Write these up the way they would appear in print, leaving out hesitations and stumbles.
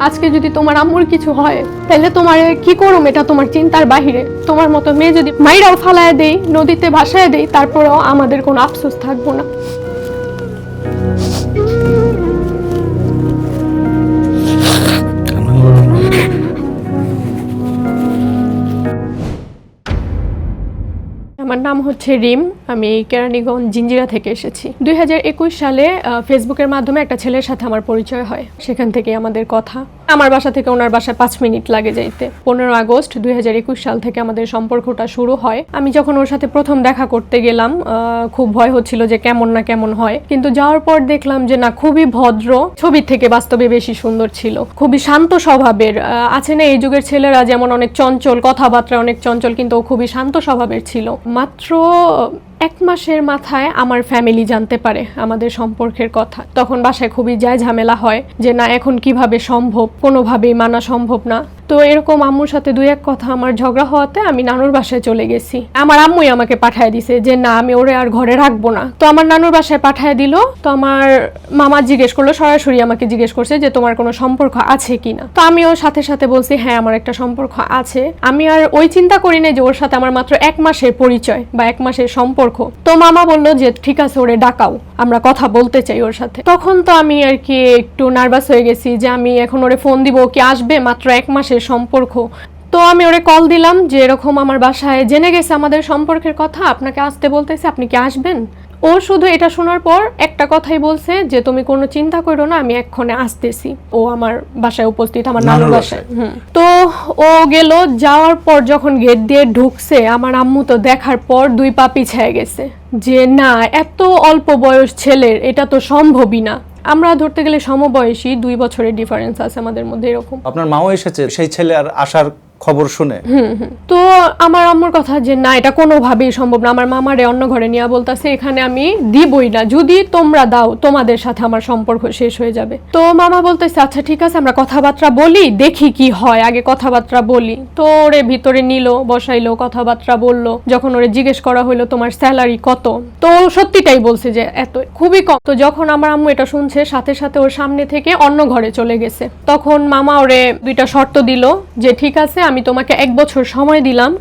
আজকে যদি তোমার আম্মুর কিছু হয় তাহলে তোমার কি করুম এটা তোমার চিন্তার বাহিরে। তোমার মতো মেয়ে যদি মাইরাও ফালায় দেই, নদীতে ভাসায় দেই, তারপরেও আমাদের কোনো আফসোস থাকবো না। আমার নাম হচ্ছে রিম, আমি কেরানীগঞ্জ জিঞ্জিরা থেকে এসেছি। 2021 সালে ফেসবুকের মাধ্যমে একটা ছেলের সাথে আমার পরিচয় হয়, সেখান থেকে আমাদের কথা। আমার বাসা থেকে ওনার বাসায় 5 মিনিট লাগে যাইতে। 15 আগস্ট 2021 সাল থেকে আমাদের সম্পর্কটা শুরু হয়। আমি যখন ওর সাথে প্রথম দেখা করতে গেলাম খুব ভয় হচ্ছিল যে কেমন না কেমন হয়, কিন্তু যাওয়ার পর দেখলাম যে না, খুবই ভদ্র, ছবির থেকে বাস্তবে বেশি সুন্দর ছিল, খুবই শান্ত স্বভাবের। আছে না এই যুগের ছেলেরা যেমন অনেক চঞ্চল, কথাবার্তা অনেক চঞ্চল, কিন্তু ও খুবই শান্ত স্বভাবের ছিল। মাত্র 1 মাসের মাথায় আমার ফ্যামিলি জানতে পারে আমাদের সম্পর্কের কথা। তখন বাসায় খুবই যায় ঝামেলা হয় যে না, এখন কিভাবে সম্ভব, কোনোভাবেই মানা সম্ভব না। তো এরকম আম্মুর সাথে 2-1 কথা আমার ঝগড়া হওয়াতে আমি নানুর বাসায় চলে গেছি। আমার আম্মুই আমাকে পাঠায় দিছে যে না, আমি ওরে আর ঘরে রাখবো না। তো আমার নানুর বাসায় পাঠায় দিল। তো আমার মামা জিজ্ঞেস করলো, সরাসরি আমাকে জিজ্ঞেস করছে যে তোমার কোনো সম্পর্ক আছে কিনা। তো আমিও সাথে সাথে বলছি হ্যাঁ, আমার একটা সম্পর্ক আছে। আমি আর ওই চিন্তা করি না যে ওর সাথে আমার মাত্র 1 মাসের পরিচয় বা 1 মাসের সম্পর্ক। তো মামা বললো যে ঠিক আছে, ওরে ডাকাও, আমরা কথা বলতে চাই ওর সাথে। তখন তো আমি আর কি একটু নার্ভাস হয়ে গেছি যে আমি এখন ওরে ফোন দিব, কি আসবে, মাত্র 1 মাসের সম্পর্ক। তো আমি ওরে কল দিলাম যে এরকম আমার বাসায় জেনে গেছে আমাদের সম্পর্কের কথা, আপনাকে আসতে বলতেছে, আপনি কি আসবেন? ও শুধু এটা শোনার পর একটা কথাই বলছে যে তুমি কোনো চিন্তা করো না, আমি এক্ষণে আসতেছি। ও আমার বাসায় উপস্থিত, আমার নানুর বাসায়। তো ও গেল, যাওয়ার পর যখন গেট দিয়ে ঢুকছে, আমার আম্মু তো দেখার পর 2 পা পিছিয়ে গেছে যে না, এত অল্প বয়স ছেলের এটা তো সম্ভবই না। আমরা ধরতে গেলে সমবয়সী, 2 বছরের ডিফারেন্স আছে আমাদের মধ্যে। এরকম আপনার মাও এসেছে সেই ছেলে আর আসার খবর শুনে? তো আমার আম্মুর কথা যে না, এটা কোনোভাবেই সম্ভব না। আমার মামারে অন্য ঘরে নিয়ে বলতেছে এখানে আমি দিবই না, যদি তোমরা দাও তোমাদের সাথে আমার সম্পর্ক শেষ হয়ে যাবে। তো মামা বলতেছে আচ্ছা ঠিক আছে, আমরা কথাবার্তা বলি, দেখি কি হয়, আগে কথাবার্তা বলি। তো ওরে ভিতরে নিল, বসাইলো, কথাবার্তা বললো। যখন ওরে জিজ্ঞেস করা হইলো তোমার স্যালারি কত, তো সত্যিটাই বলছে যে এত, খুবই কম। তো যখন আমার আম্মু এটা শুনছে, সাথে সাথে ওর সামনে থেকে অন্য ঘরে চলে গেছে। তখন মামা ওরে 2টা শর্ত দিল যে ঠিক আছে, আমি তোমাকে 1 বছর সময় দিলাম,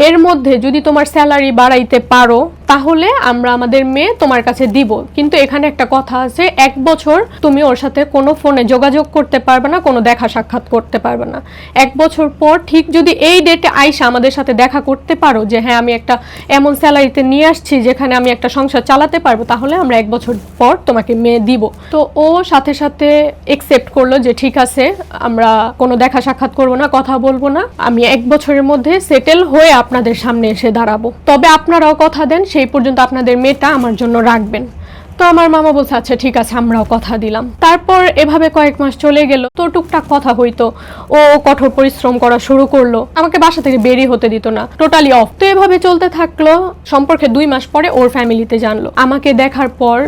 এর মধ্যে যদি তোমার স্যালারি বাড়াইতে পারো তাহলে আমরা আমাদের মেয়ে তোমার কাছে দিব, কিন্তু এখানে একটা কথা আছে, 1 বছর তুমি ওর সাথে কোনো ফোনে যোগাযোগ করতে পারবে না, কোনো দেখা সাক্ষাৎ করতে পারবে না। 1 বছর পর ঠিক যদি এই ডেটে আইসা আমাদের সাথে দেখা করতে পারো যে হ্যাঁ আমি একটা এমন স্যালারিতে নিয়ে আসছি যেখানে আমি একটা সংসার চালাতে পারবো, তাহলে আমরা 1 বছর পর তোমাকে মেয়ে দিব। তো ও সাথে সাথে একসেপ্ট করলো যে ঠিক আছে, আমরা কোনো দেখা সাক্ষাৎ করবো না, কথা বলবো না, আমি 1 বছরের মধ্যে সেটেল হয়ে আপনাদের সামনে এসে দাঁড়াবো, তবে আপনারাও কথা দেন সেই পর্যন্ত আপনাদের মেয়েটা আমার জন্য রাখবেন। তো আমার মামা বলছে আচ্ছা ঠিক আছে, আমরাও কথা দিলাম। তারপর এভাবে কয়েক মাস চলে গেল। তো টুকটাক কথা হইতো, ও কঠোর পরিশ্রম করা শুরু করলো, আমাকে বাসা থেকে বেরিয়ে হতে দিত না, টোটালি অফ। তো এভাবে চলতে থাকলো। সম্পর্কে 2 মাস পরে ওর ফ্যামিলিতে জানলো। আমাকে দেখার পর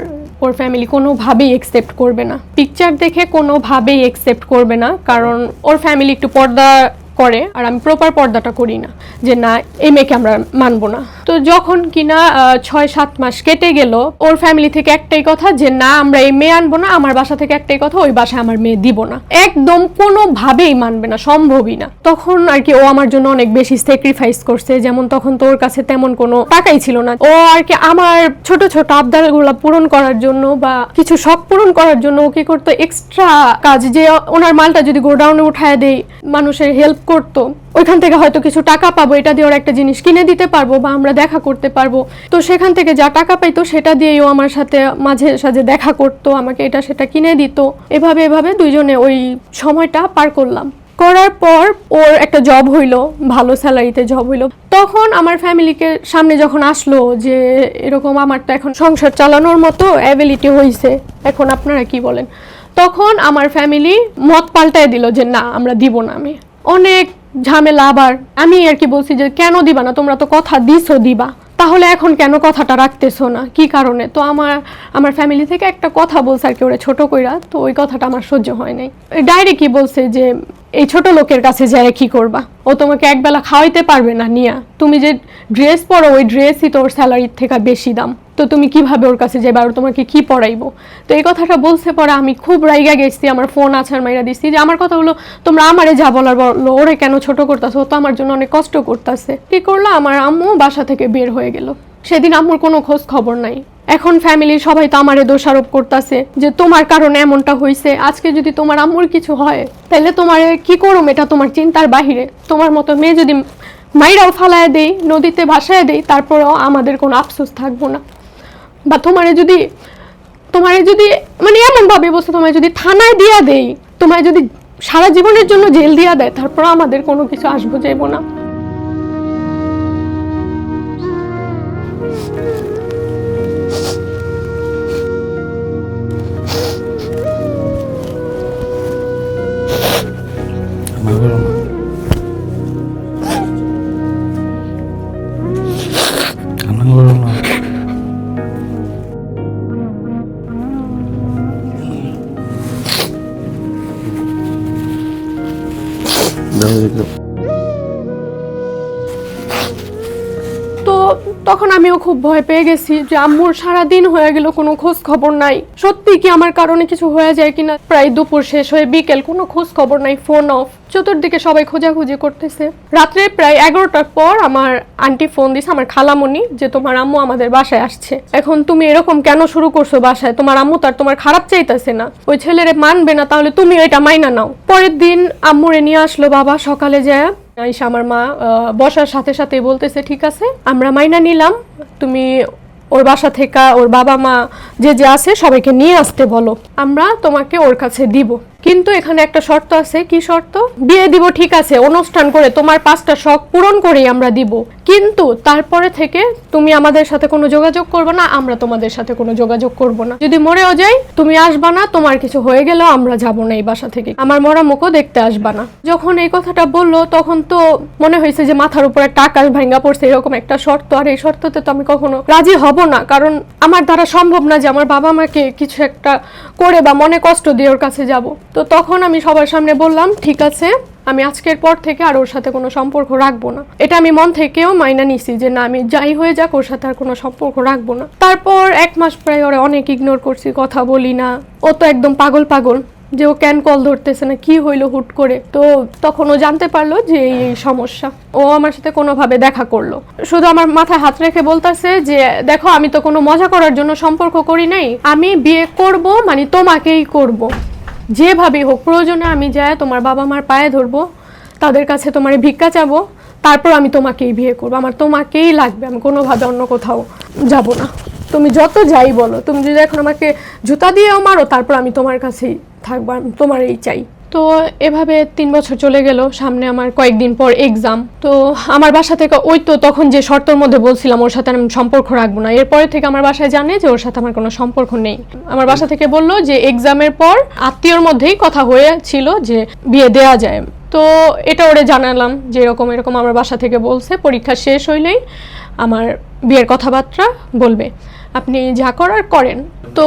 ওর ফ্যামিলি কোনোভাবেই একসেপ্ট করবে না, পিকচার দেখে কোনোভাবেই একসেপ্ট করবে না, কারণ ওর ফ্যামিলি একটু পর্দা করে আর আমি প্রপার পর্দাটা করি না, যে না এই মেয়েকে আমরা মানবো না। তো যখন কিনা 6-7 মাস কেটে গেল, ওর ফ্যামিলি থেকে একটাই কথা যে না আমরা এই মেয়ে আনবো না, আমার বাসা থেকে একটাই কথা, ওই বাসায় আমার মেয়ে দিব না, একদম কোনোভাবেই মানবে না, সম্ভবই না। তখন আর কি ও আমার জন্য অনেক বেশি স্যাক্রিফাইস করছে, যেমন তখন তো ওর কাছে তেমন কোনো টাকাই ছিল না। ও আর কি আমার ছোট ছোট আবদারগুলো পূরণ করার জন্য বা কিছু শখ পূরণ করার জন্য ও কি করতো, এক্সট্রা কাজ, যে ওনার মালটা যদি গোডাউনে উঠায় দেয়, মানুষের হেল্প করতো, ওইখান থেকে হয়তো কিছু টাকা পাবো, এটা দিয়ে ওর একটা জিনিস কিনে দিতে পারবো বা আমরা দেখা করতে পারবো। তো সেখান থেকে যা টাকা পাইতো সেটা দিয়েও আমার সাথে মাঝে সাঝে দেখা করতো, আমাকে এটা সেটা কিনে দিত। এভাবে এভাবে দুইজনে ওই সময়টা পার করলাম। করার পর ওর একটা জব হইলো, ভালো স্যালারিতে জব হইলো। তখন আমার ফ্যামিলিকে সামনে যখন আসলো যে এরকম আমার তো এখন সংসার চালানোর মতো অ্যাবিলিটি হয়েছে, এখন আপনারা কি বলেন, তখন আমার ফ্যামিলি মত পাল্টায় দিল যে না আমরা দিব না। আমি অনেক ঝামেলা, আবার আমি আর কি বলছি যে কেন দিবা না, তোমরা তো কথা দিছো দিবা, তাহলে এখন কেন কথাটা রাখতেছো না, কি কারণে? তো আমার ফ্যামিলি থেকে একটা কথা বলছে আর কি, ওরা ছোট কইরা, তো ওই কথাটা আমার সহ্য হয় নাই। ডাইরেক্ট কি বলছে যে এই ছোট লোকের কাছে যায় কি করবা, ও তোমাকে একবেলা খাওয়াইতে পারবে না নিয়া, তুমি যে ড্রেস পরো ওই ড্রেসই তোর স্যালারির থেকে বেশি দাম। তো তুমি কিভাবে ওর কাছে যাবে আর তোমাকে কি পড়াইবো। তো এই কথাটা বলছে পরে আমি খুব রাইগা গেছি, আমার ফোন আছাড় মাইরা দিছি যে আমার কথা হলো তোমরা আমারে যা বলার বলো, ওরে কেন ছোট করতেছো, ও তো আমার জন্য অনেক কষ্ট করতেছে। কি করলো, আমার আম্মু বাসা থেকে বের হয়ে গেল। সেদিন আম্মুর কোনো খোঁজ খবর নাই। এখন ফ্যামিলির সবাই তো আমারে দোষারোপ করতেছে যে তোমার কারণে এমনটা হয়েছে। আজকে যদি তোমার আম্মুর কিছু হয় তাহলে তোমার কি করুম এটা তোমার চিন্তার বাহিরে। তোমার মতো মেয়ে যদি মাইরাও ফালায় দেই, নদীতে ভাসায় দেই, তারপরেও আমাদের কোনো আফসোস থাকবো না। বা তোমারে যদি মানে এমন ভাবে বলছো, তোমায় যদি থানায় দিয়া দেই, তোমায় যদি সারা জীবনের জন্য জেল দিয়া দেয়, তারপর আমাদের কোনো কিছু আসবো যাইবো না। তো তখন আমিও খুব ভয় পেয়ে গেছি যে আম্মুর সারাদিন হয়ে গেল, কোনো খোঁজ খবর নাই। সত্যি কি আমার কারণে কিছু হয়ে যায় কিনা। প্রায় দুপুর শেষ হয়ে বিকেল, কোনো খোঁজ খবর নাই, ফোন অফ। চতুর্দিকে সবাই খোঁজাখুঁজি করতেছে। রাত্রে প্রায় 11টার পর আমার আন্টি ফোন দিছে, আমার খালামণি, যে তোমার আম্মু আমাদের বাসায় আসছে। এখন তুমি এরকম কেন শুরু করছো বাসায়? তোমার আম্মু তার তোমার খারাপ চাইতেছে না, ওই ছেলেরে মানবে না, তাহলে তুমি এটা মাইনা নাও। পরের দিন আম্মুরে নিয়ে আসলো বাবা সকালে যায়। আইসা আমার মা বসার সাথে সাথে বলতেছে ঠিক আছে আমরা মাইনা নিলাম, তুমি ওর বাসা থেকে ওর বাবা মা যে যে আছে সবাইকে নিয়ে আসতে বলো, আমরা তোমাকে ওর কাছে দিব। কিন্তু এখানে একটা শর্ত আছে। কি শর্ত? বিয়ে দিব ঠিক আছে, অনুষ্ঠান করে তোমার 5টা শখ পূরণ করেই আমরা দিব, কিন্তু তারপরে থেকে তুমি আমাদের সাথে কোনো যোগাযোগ করবে না, আমরা তোমাদের সাথে কোনো যোগাযোগ করব না। যদি মরেও যাই তুমি আসবা না, তোমার কিছু হয়ে গেলেও আমরা যাব না এই বাসা থেকে, আমার মরা মুখও দেখতে আসবা না। যখন এই কথাটা বললো তখন তো মনে হয়েছে যে মাথার উপর একটা আকাশ ভাঙা পড়ছে, এরকম একটা শর্ত। আর এই শর্ততে তো আমি কখনো রাজি হব না, কারণ আমার দ্বারা সম্ভব না যে আমার বাবা মাকে কিছু একটা করে বা মনে কষ্ট দিয়ে ওর কাছে যাব। তো তখন আমি সবার সামনে বললাম ঠিক আছে আমি আজকের পর থেকে আর ওর সাথে কোনো সম্পর্ক রাখবো না। এটা আমি মন থেকেও মাইনা নিছি যে না, আমি যাই হয়ে যাক ওর সাথে আর কোনো সম্পর্ক রাখবো না। তারপর 1 মাস প্রায় ওরা অনেক ইগনোর করছি, কথা বলি না। ও তো একদম পাগল যে ও কেন কল ধরতেছে না, কি হইলো হুট করে। তো তখন ও জানতে পারলো যে এই সমস্যা। ও আমার সাথে কোনোভাবে দেখা করলো, শুধু আমার মাথায় হাত রেখে বলতেছে যে দেখো আমি তো কোনো মজা করার জন্য সম্পর্ক করি নাই, আমি বিয়ে করব মানে তোমাকেই করব, যেভাবেই হোক। প্রয়োজনে আমি যাই তোমার বাবা মার পায়ে ধরবো, তাদের কাছে তোমার ভিক্ষা চাবো, তারপর আমি তোমাকেই বিয়ে করবো, আমার তোমাকেই লাগবে, আমি কোনোভাবে অন্য কোথাও যাব না। তুমি যত যাই বলো, তুমি যদি এখন আমাকে জুতা দিয়েও মারো, তারপর আমি তোমার কাছেই থাকবো, তোমারই চাই। তো এভাবে 3 বছর চলে গেল। সামনে আমার কয়েকদিন পর এক্সাম। তো আমার বাসা থেকে ওই তো তখন যে শর্তের মধ্যে বলছিলাম ওর সাথে আমি সম্পর্ক রাখবো না, এরপরে থেকে আমার বাসায় জানে যে ওর সাথে আমার কোনো সম্পর্ক নেই। আমার বাসা থেকে বললো যে এক্সামের পর আত্মীয়র মধ্যেই কথা হয়েছিল যে বিয়ে দেয়া যায়। তো এটা ওরে জানালাম যে এরকম এরকম আমার বাসা থেকে বলছে, পরীক্ষা শেষ হইলেই আমার বিয়ের কথাবার্তা বলবে, আপনি যা করার করেন। তো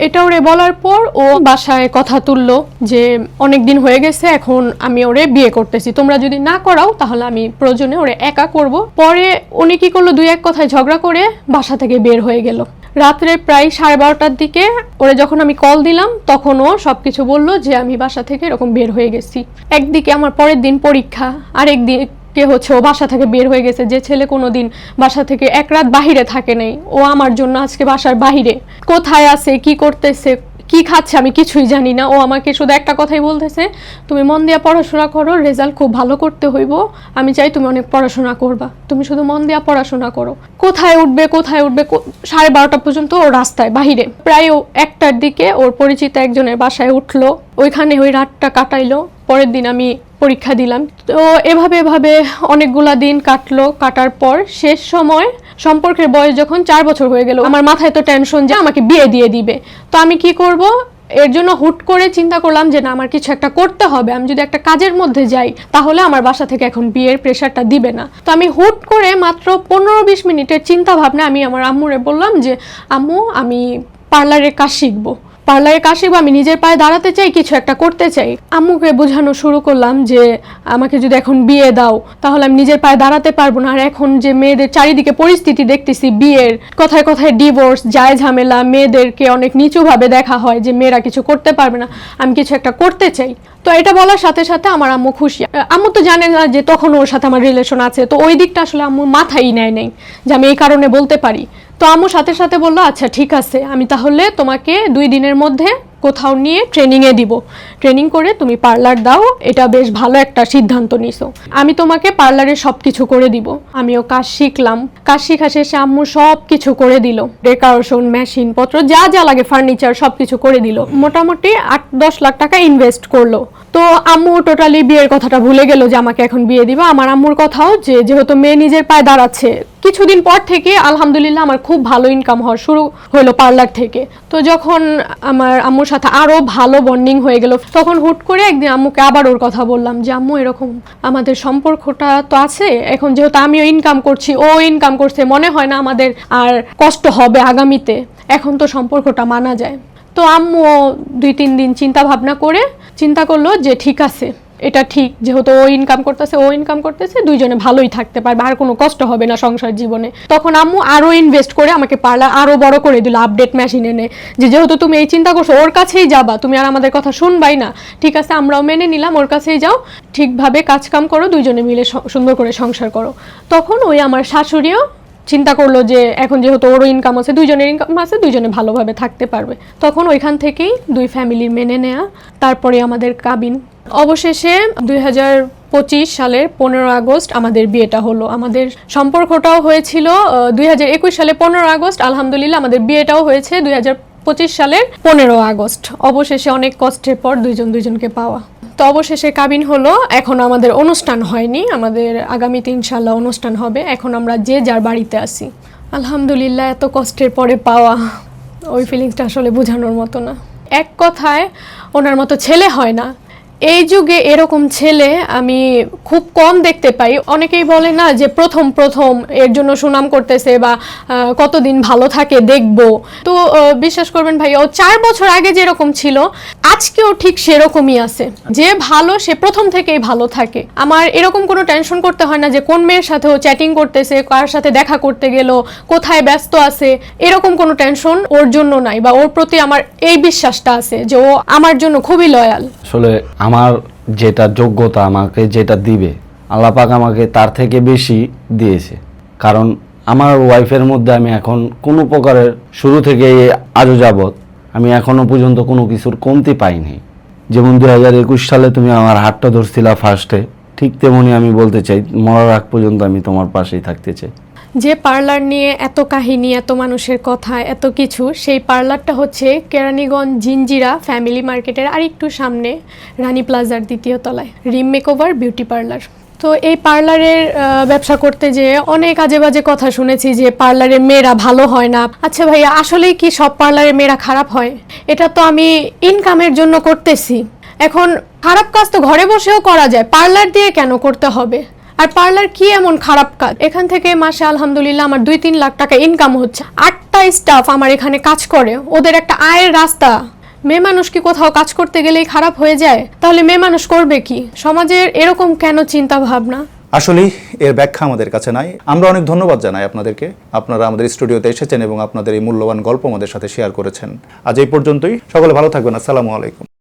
এটা ওরে বলার পর ও বাসায় কথা তুললো যে অনেক দিন হয়ে গেছে, এখন আমি ওরে বিয়ে করতেছি, তোমরা যদি না করাও তাহলে আমি প্রয়োজনে ওরে একা করব। পরে উনি কি করলো, 2-1 কথায় ঝগড়া করে বাসা থেকে বের হয়ে গেল। রাত্রে প্রায় 12:30টার দিকে ওরে যখন আমি কল দিলাম তখন ও সবকিছু বললো যে আমি বাসা থেকে এরকম বের হয়ে গেছি। একদিকে আমার পরের দিন পরীক্ষা, আর একদিকে হচ্ছে ও বাসা থেকে বের হয়ে গেছে। যে ছেলে কোনোদিন বাসা থেকে 1 রাত বাহিরে থাকে নাই, ও আমার জন্য আজকে বাসার বাহিরে কোথায় আছে, কি করতেছে, কি খাচ্ছে আমি কিছুই জানি না। ও আমাকে শুধু একটা কথাই বলতেছে, তুমি মন দিয়া পড়াশোনা করো, রেজাল্ট খুব ভালো করতে হইব, আমি চাই তুমি অনেক পড়াশোনা করবা, তুমি শুধু মন দিয়া পড়াশোনা করো। কোথায় উঠবে 12:30 পর্যন্ত ও রাস্তায় বাহিরে। প্রায় 1টার দিকে ওর পরিচিত একজনের বাসায় উঠলো, ওইখানে ওই রাতটা কাটাইলো। পরের দিন আমি পরীক্ষা দিলাম। তো এভাবে অনেকগুলা দিন কাটলো। কাটার পর শেষ সময় সম্পর্কের বয়স যখন 4 বছর হয়ে গেল, আমার মাথায় তো টেনশন যে আমাকে বিয়ে দিয়ে দিবে। তো আমি কি করব, এর জন্য হুট করে চিন্তা করলাম যে না, আমার কিছু একটা করতে হবে। আমি যদি একটা কাজের মধ্যে যাই তাহলে আমার বাসা থেকে এখন বিয়ের প্রেশারটা দিবে না। তো আমি হুট করে মাত্র 15-20 মিনিটের চিন্তা ভাবনা আমি আমার আম্মুরে বললাম যে আম্মু আমি পার্লারের কাজ শিখবো। পার্লারে কাজ শিখবো, আমি নিজের পায়ে দাঁড়াতে চাই, কিছু একটা করতে চাই। আম্মুকে বোঝানো শুরু করলাম যে আমাকে যদি এখন বিয়ে দাও তাহলে আমি নিজের পায়ে দাঁড়াতে পারবো না। আর এখন যে মেয়েদের চারিদিকে পরিস্থিতি দেখতেছি, বিয়ের কথায় কথায় ডিভোর্স, যায় ঝামেলা, মেয়েদেরকে অনেক নিচুভাবে দেখা হয় যে মেয়েরা কিছু করতে পারবে না, আমি কিছু একটা করতে চাই। তো এটা বলার সাথে সাথে আমার আম্মু খুশি। আম্মু তো জানে না যে তখন ওর সাথে আমার রিলেশন আছে, তো ওই দিকটা আসলে আম্মু মাথায় নেয় নাই যে আমি এই কারণে বলতে পারি। তো আম্মু সাথে সাথে বললো আচ্ছা ঠিক আছে, আমি তাহলে তোমাকে 2 দিনের মধ্যে কোথাও নিয়ে ট্রেনিংয়ে দিব, ট্রেনিং করে তুমি পার্লার দাও, এটা বেশ ভালো একটা সিদ্ধান্ত নিছো, আমি তোমাকে পার্লারে সব কিছু করে দিব। আমিও কাজ শিখলাম, কাজ শিখা শেষে আম্মু সব কিছু করে দিল, ডেকোরেশন, মেশিন পত্র যা যা লাগে, ফার্নিচার সব কিছু করে দিল। মোটামুটি 8-10 লাখ টাকা ইনভেস্ট করলো। তো আম্মু টোটালি বিয়ের কথাটা ভুলে গেল যে আমাকে এখন বিয়ে দিবে। আমার আম্মুর কথাও যে যেহেতু মেয়ে নিজের পায়ে দাঁড়াচ্ছে, কিছুদিন পর থেকে আলহামদুলিল্লাহ আমার খুব ভালো ইনকাম হওয়া শুরু হলো পার্লার থেকে। তো যখন আমার আম্মুর সাথে আরো ভালো বন্ডিং হয়ে গেল, তখন হুট করে একদিন আম্মুকে আবার ওর কথা বললাম যে আম্মু এরকম আমাদের সম্পর্কটা তো আছে, এখন যেহেতু আমিও ইনকাম করছি, ও ইনকাম করছে, মনে হয় না আমাদের আর কষ্ট হবে আগামীতে, এখন তো সম্পর্কটা মানা যায়। তো আম্মু 2-3 দিন চিন্তা করলো যে ঠিক আছে, এটা ঠিক, যেহেতু ও ইনকাম করতেছে, দুইজনে ভালোই থাকতে পারবে, আর কোনো কষ্ট হবে না সংসার জীবনে। তখন আম্মু আরো ইনভেস্ট করে আমাকে পার্লার আরো বড় করে দিল, আপডেট মেশিন এনে, যে যেহেতু তুমি এই চিন্তা করছো, ওর কাছেই যাবা, তুমি আর আমাদের কথা শুনবাই না, ঠিক আছে আমরাও মেনে নিলাম, ওর কাছেই যাও, ঠিকভাবে কাজ কাম করো, দুইজনে মিলে সুন্দর করে সংসার করো। তখন ওই আমার শাশুড়িও চিন্তা করলো যে এখন যেহেতু ওরও ইনকাম আছে, দুইজনের ইনকাম আছে, দুইজনে ভালোভাবে থাকতে পারবে। তখন ওইখান থেকেই 2 ফ্যামিলির মেনে নেয়া, তারপরে আমাদের কাবিন। অবশেষে 2025 সালের 15 আগস্ট আমাদের বিয়েটা হলো। আমাদের সম্পর্কটাও হয়েছিল 2021 সালে 15 আগস্ট, আলহামদুলিল্লাহ আমাদের বিয়েটাও হয়েছে 2025 সালের 15 আগস্ট। অবশেষে অনেক কষ্টের পর দুইজনকে পাওয়া। তো অবশেষে কাবিন হলো, এখন আমাদের অনুষ্ঠান হয়নি, আমাদের আগামীতে ইনশাল্লাহ অনুষ্ঠান হবে। এখন আমরা যে যার বাড়িতে আছি। আলহামদুলিল্লাহ, এত কষ্টের পরে পাওয়া, ওই ফিলিংসটা আসলে বোঝানোর মতো না। এক কথায় ওনার মতো ছেলে হয় না। এই যুগে এরকম ছেলে আমি খুব কম দেখতে পাই। অনেকেই বলে না যে প্রথম এর জন্য সুনাম করতেছে বা কতদিন ভালো থাকে দেখবো। তো বিশ্বাস করবেন ভাই, ও 4 বছর আগে যেরকম ছিল আজকেও ঠিক সেরকমই আছে। যে ভালো সে প্রথম থেকেই ভালো থাকে। আমার এরকম কোনো টেনশন করতে হয় না যে কোন মেয়ের সাথে ও চ্যাটিং করতেছে, কার সাথে দেখা করতে গেল, কোথায় ব্যস্ত আছে, এরকম কোনো টেনশন ওর জন্য নাই, বা ওর প্রতি আমার এই বিশ্বাসটা আছে যে ও আমার জন্য খুবই লয়াল। আসলে আমার যেটা যোগ্যতা, আমাকে যেটা দিবে আল্লাহ পাক আমাকে তার থেকে বেশি দিয়েছে। কারণ আমার ওয়াইফের মধ্যে আমি এখন কোনো প্রকারের, শুরু থেকে আজও যাবৎ আমি এখনো পর্যন্ত কোনো কিছুর কমতি পাইনি। যেমন 2021 সালে তুমি আমার হাতটা ধরছিলা ফার্স্টে, ঠিক তেমনি আমি বলতে চাই মরার আগ পর্যন্ত আমি তোমার পাশেই থাকতে চাই। যে পার্লার নিয়ে এত কাহিনী, এত মানুষের কথা, এত কিছু, সেই পার্লারটা হচ্ছে কেরানীগঞ্জ জিঞ্জিরা ফ্যামিলি মার্কেটের আর একটু সামনে রানী প্লাজার 2য় তলায় রিম মেকওভার বিউটি পার্লার। তো এই পার্লারের ব্যবসা করতে যে অনেক আজে বাজে কথা শুনেছি যে পার্লারের মেয়েরা ভালো হয় না। আচ্ছা ভাইয়া, আসলেই কি সব পার্লারের মেয়েরা খারাপ হয়? এটা তো আমি ইনকামের জন্য করতেছি। এখন খারাপ কাজ তো ঘরে বসেও করা যায়, পার্লার দিয়ে কেন করতে হবে? আর পার্লার কি এমন খারাপ কাজ? এখান থেকে মাসে আলহামদুলিল্লাহ আমার 2-3 লাখ টাকা ইনকাম হচ্ছে। 8টা স্টাফ আমার এখানে কাজ করে, ওদের একটা আয়ের রাস্তা। মেয়ে মানুষ কি কোথাও কাজ করতে গেলেই খারাপ হয়ে যায়? তাহলে মেয়ে মানুষ করবে কি? সমাজের এরকম কেন চিন্তা ভাবনা? আসলেই এর ব্যাখ্যা আমাদের কাছে নাই। আমরা অনেক ধন্যবাদ জানাই আপনাদেরকে, আপনারা আমাদের স্টুডিওতে এসেছেন এবং আপনাদের এই মূল্যবান গল্প আমাদের সাথে শেয়ার করেছেন। আজ এই পর্যন্তই, সকলে ভালো থাকবেন। আসসালামু আলাইকুম।